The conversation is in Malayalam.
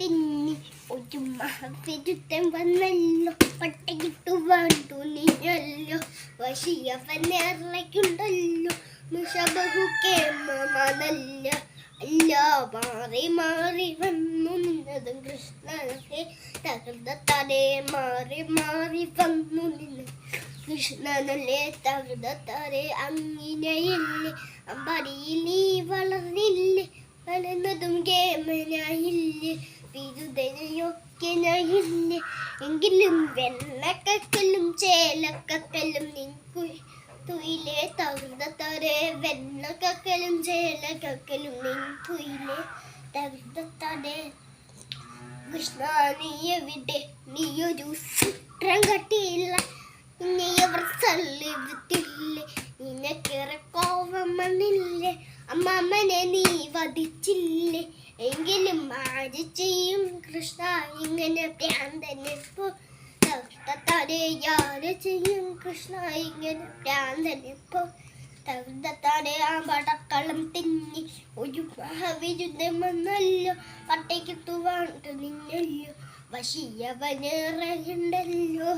തിന്നി ഒരു മഹാവിരുദ്ധൻ വന്നല്ലോ, പട്ടകിട്ടു നീയല്ലോ, വശിയവനേറെയുണ്ടല്ലോ, മുഷബഹുക്കേമനല്ല അല്ല. മാറി മാറി വന്നു നിന്നതും കൃഷ്ണനെ തകർന്നേ, മാറി മാറി വന്നു നിന്ന് കൃഷ്ണനല്ലേ തകർന്നേ. അങ്ങിനെയില്ലേ അമ്പടിയിൽ നീ വളർന്നില്ലേ, വളർന്നതും കേമനായില്ലേ, വിരുദ്ധനയൊക്കെനായില്ലേ. എങ്കിലും വെണ്ണക്കക്കലും ചേലക്കക്കലും നിൻകുയിലെ തകർന്നേ, വെണ്ണക്കക്കലും ചേലക്കക്കലും നിൻകുയിലെ തകർന്നേ. കൃഷ്ണ നീ എവിടെ, നീയൊരു ചിത്രം കട്ടിയില്ല, നിന്നെയവർ തള്ളിവിട്ടില്ലേ, നിനക്കേറെ കോപം വന്നില്ലേ, അമ്മമ്മനെ നീ വധിച്ചില്ലേ. എങ്കിലും ആര് ചെയ്യും കൃഷ്ണ ഇങ്ങനെ ഭ്രാന്തനെപ്പോ തകർത്തേ, ആര് ചെയ്യും കൃഷ്ണ ഇങ്ങനെ ഭ്രാന്തനെപ്പോ തകർത്തേ. ആ പടക്കളം തിന്നി ഒരു മഹാവിരുദ്ധൻ വന്നല്ലോ, പട്ടയ്ക്കിട്ടു നിന്നല്ലോ, വശിയവനേറെയുണ്ടല്ലോ.